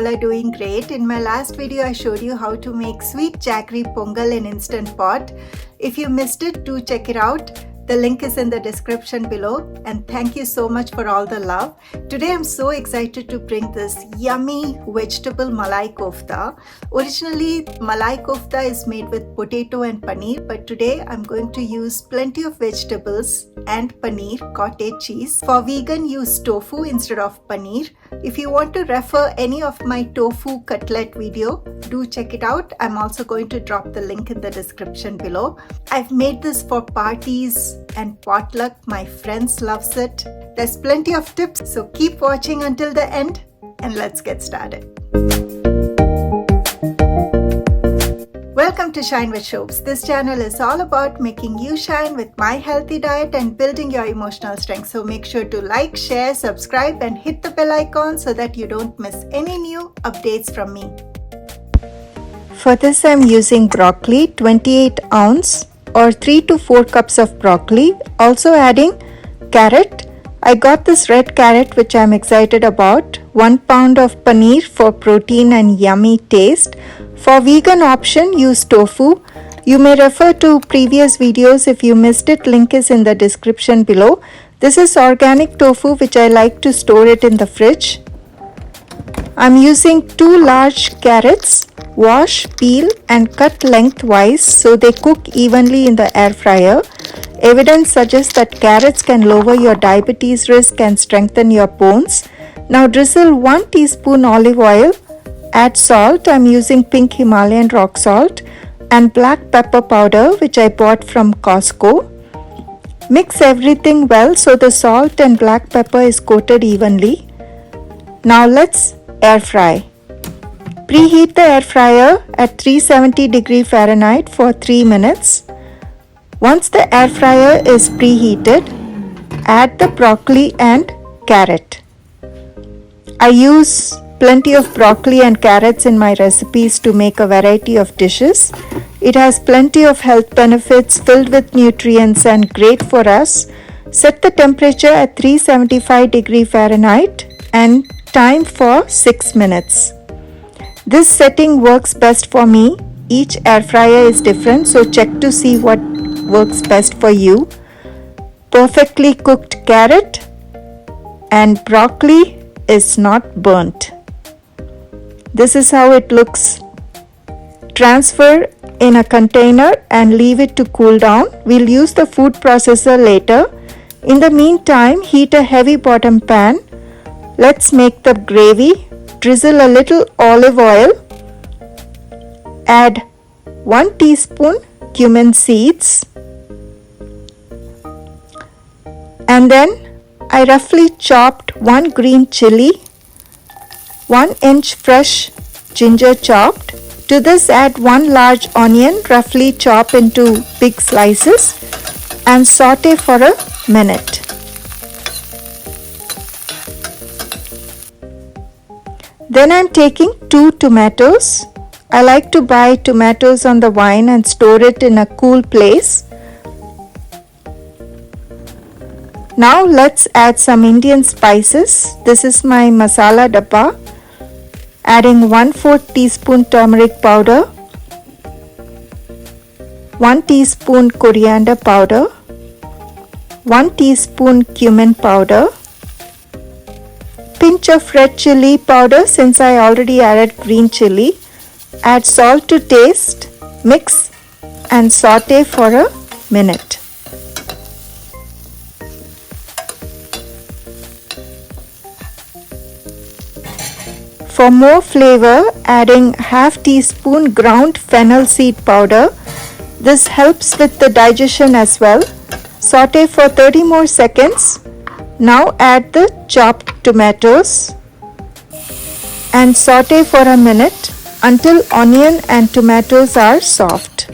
are doing great. In my last video, I showed you how to make sweet jaggery pongal in Instant Pot. If you missed it, do check it out. The link is in the description below, and thank you so much for all the love. Today I'm so excited to bring this yummy vegetable Malai Kofta. Originally, Malai Kofta is made with potato and paneer, but today I'm going to use plenty of vegetables and paneer, cottage cheese. For vegan, use tofu instead of paneer. If you want to refer any of my tofu cutlet video, do check it out. I'm also going to drop the link in the description below. I've made this for parties and potluck. My friends loves it. There's plenty of tips, so keep watching until the end and let's get started. Welcome to Shine with Shobes. This channel is all about making you shine with my healthy diet and building your emotional strength. So make sure to like, share, subscribe and hit the bell icon so that you don't miss any new updates from me. For this I'm using broccoli, 28 ounce or 3 to 4 cups of broccoli. Also adding carrot. I got this red carrot which I'm excited about. 1 pound of paneer for protein and yummy taste. For vegan option, use tofu. You may refer to previous videos if you missed it. Link is in the description below. This is organic tofu which I like to store it in the fridge. I'm using 2 large carrots. Wash, peel and cut lengthwise so they cook evenly in the air fryer. Evidence suggests that carrots can lower your diabetes risk and strengthen your bones. Now drizzle 1 teaspoon olive oil. Add salt. I'm using pink Himalayan rock salt and black pepper powder which I bought from Costco. Mix everything well so the salt and black pepper is coated evenly. Now let's air fry. Preheat the air fryer at 370 Fahrenheit for 3 minutes. Once the air fryer is preheated, add the broccoli and carrot. I use plenty of broccoli and carrots in my recipes to make a variety of dishes. It has plenty of health benefits, filled with nutrients and great for us. Set the temperature at 375 Fahrenheit and time for 6 minutes. This setting works best for me. Each air fryer is different, so check to see what works best for you. Perfectly cooked carrot and broccoli is not burnt. This is how it looks. Transfer in a container and leave it to cool down. We'll use the food processor later. In the meantime, heat a heavy bottom pan. Let's make the gravy. Drizzle a little olive oil. Add 1 teaspoon cumin seeds. And then I roughly chopped 1 green chili, 1 inch fresh ginger chopped. To this add 1 large onion roughly chopped into big slices and saute for a minute. Then I'm taking 2 tomatoes. I like to buy tomatoes on the vine and store it in a cool place. Now let's add some Indian spices. This is my masala dabba. Adding 1/4 teaspoon turmeric powder, 1 teaspoon coriander powder, 1 teaspoon cumin powder, pinch of red chili powder since I already added green chili. Add salt to taste, mix and saute for a minute. For more flavor, adding half teaspoon ground fennel seed powder. This helps with the digestion as well. Saute for 30 more seconds. Now add the chopped tomatoes and saute for a minute until onion and tomatoes are soft.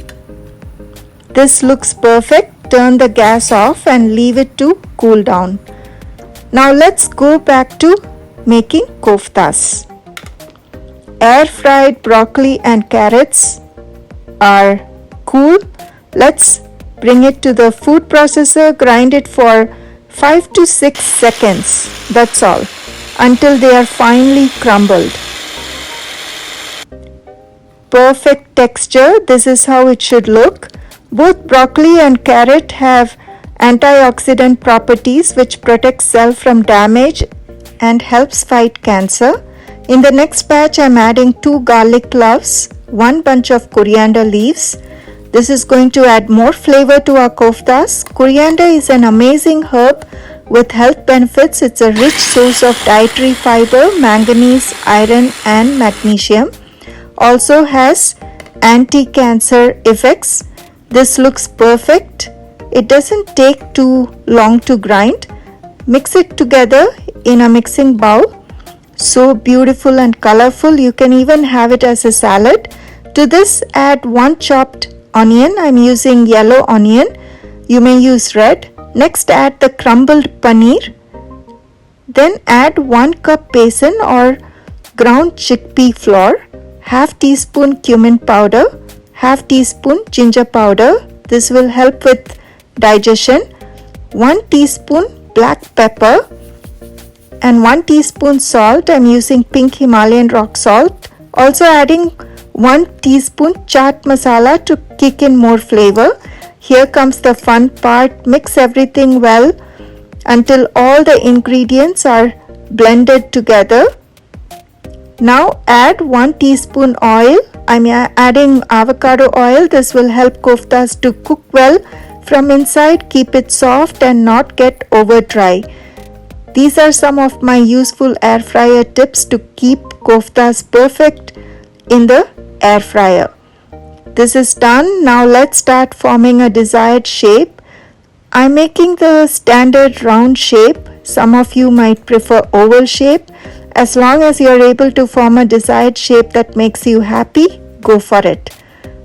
This looks perfect. Turn the gas off and leave it to cool down. Now let's go back to making koftas. Air fried broccoli and carrots are cool. Let's bring it to the food processor, grind it for 5 to 6 seconds, that's all, until they are finely crumbled. perfect texture. This is how it should look. Both broccoli and carrot have antioxidant properties which protect cell from damage and helps fight cancer. In the next batch, I'm adding 2 garlic cloves, 1 bunch of coriander leaves. This is going to add more flavor to our koftas. Coriander is an amazing herb with health benefits. It's a rich source of dietary fiber, manganese, iron and magnesium. Also has anti-cancer effects. This looks perfect. It doesn't take too long to grind. Mix it together in a mixing bowl. So beautiful and colorful. You can even have it as a salad. To this, add 1 chopped onion. I'm using yellow onion. You may use red. Next, add the crumbled paneer. Then add 1 cup besan or ground chickpea flour, half teaspoon cumin powder, half teaspoon ginger powder. This will help with digestion. 1 teaspoon black pepper and 1 teaspoon salt. I'm using pink Himalayan rock salt. Also adding 1 teaspoon chaat masala to kick in more flavor. Here comes the fun part. Mix everything well until all the ingredients are blended together. Now add 1 teaspoon oil. I'm adding avocado oil. This will help koftas to cook well from inside, keep it soft and not get over dry. These are some of my useful air fryer tips to keep koftas perfect in the air fryer. This is done. Now let's start forming a desired shape. I'm making the standard round shape. Some of you might prefer oval shape. As long as you're able to form a desired shape that makes you happy, go for it.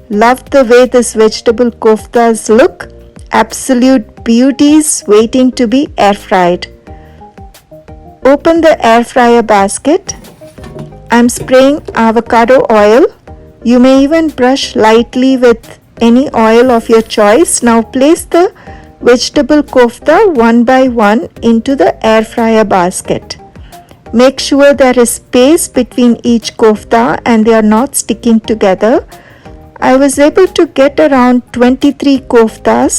Love the way this vegetable koftas look. Absolute beauties waiting to be air fried. Open the air fryer basket. I'm spraying avocado oil. You may even brush lightly with any oil of your choice. Now place the vegetable kofta one by one into the air fryer basket. Make sure there is space between each kofta and they are not sticking together. I was able to get around 23 koftas.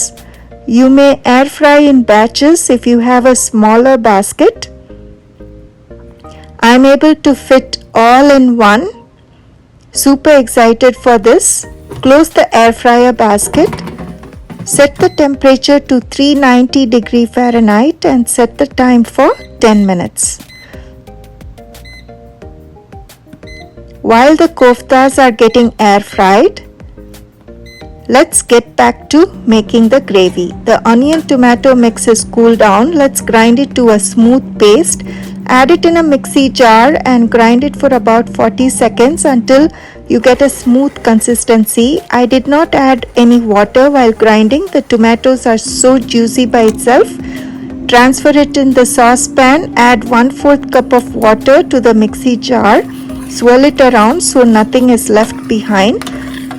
You may air fry in batches if you have a smaller basket. I am able to fit all in one. Super excited for this. Close the air fryer basket. Set the temperature to 390 degree Fahrenheit and set the time for 10 minutes. While the koftas are getting air fried, let's get back to making the gravy. The onion tomato mix is cooled down. Let's grind it to a smooth paste. Add it in a mixie jar and grind it for about 40 seconds until you get a smooth consistency. I did not add any water while grinding. The tomatoes are so juicy by itself. Transfer it in the saucepan. Add 1/4 cup of water to the mixie jar. Swirl it around so nothing is left behind.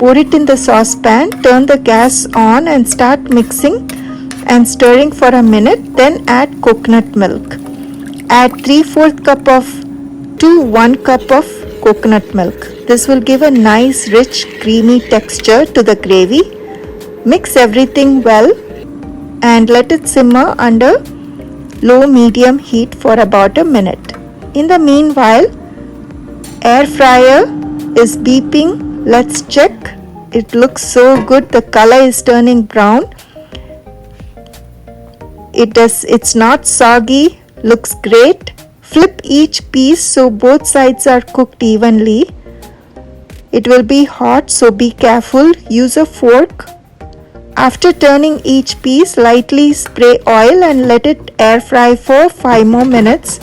Pour it in the saucepan. Turn the gas on and start mixing and stirring for a minute. Then add coconut milk. Add 3/4 cup to 1 cup of coconut milk. This will give a nice rich creamy texture to the gravy. Mix everything well and let it simmer under low medium heat for about a minute. In the meanwhile, air fryer is beeping. Let's check. It looks so good. The color is turning brown. It's not soggy. Looks great. Flip each piece so both sides are cooked evenly. It will be hot, so be careful. Use a fork. After turning each piece, lightly spray oil and let it air fry for 5 more minutes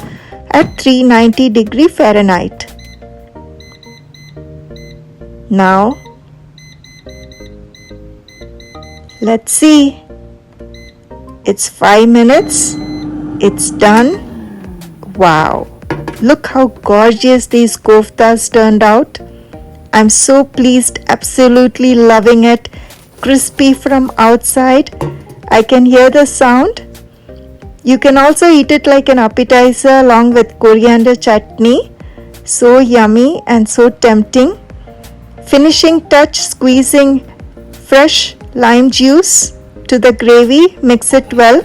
at 390 degree Fahrenheit. Now, let's see. It's 5 minutes. It's done. Wow, look how gorgeous these koftas turned out. I'm so pleased, absolutely loving it. Crispy from outside. I can hear the sound. You can also eat it like an appetizer along with coriander chutney. So yummy and so tempting. Finishing touch, squeezing fresh lime juice to the gravy, mix it well,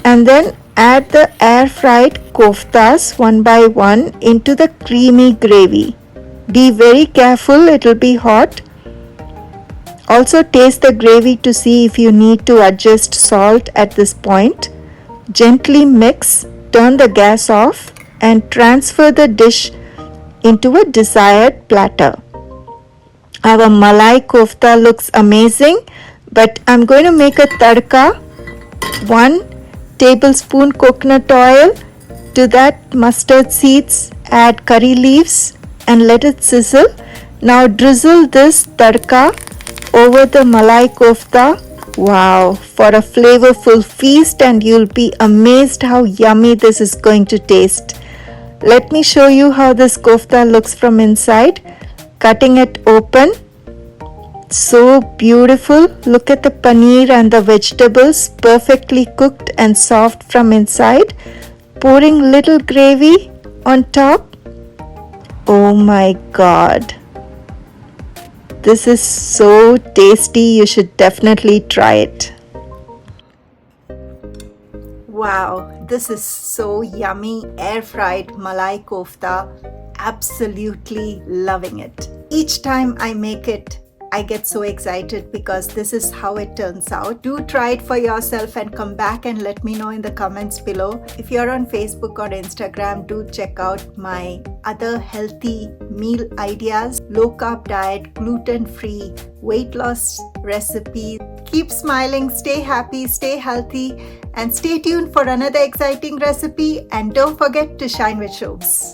and then add the air fried koftas one by one into the creamy gravy. Be very careful, it will be hot. Also taste the gravy to see if you need to adjust salt at this point. Gently mix, turn the gas off, and transfer the dish into a desired platter. Our Malai Kofta looks amazing, but I'm going to make a tadka. 1 tablespoon coconut oil, to that mustard seeds, add curry leaves and let it sizzle. Now drizzle this tadka over the Malai Kofta. Wow, for a flavorful feast, and you'll be amazed how yummy this is going to taste. Let me show you how this kofta looks from inside. Cutting it open. So beautiful. Look at the paneer and the vegetables, perfectly cooked and soft from inside. Pouring little gravy on top. Oh my God. This is so tasty. You should definitely try it. Wow, this is so yummy. Air fried Malai Kofta. Absolutely loving it. Each time I make it, I get so excited because this is how it turns out. Do try it for yourself and come back and let me know in the comments below. If you're on Facebook or Instagram, do check out my other healthy meal ideas, low carb diet, gluten free, weight loss recipe. Keep smiling, stay happy, stay healthy, and stay tuned for another exciting recipe. And don't forget to shine with shobs.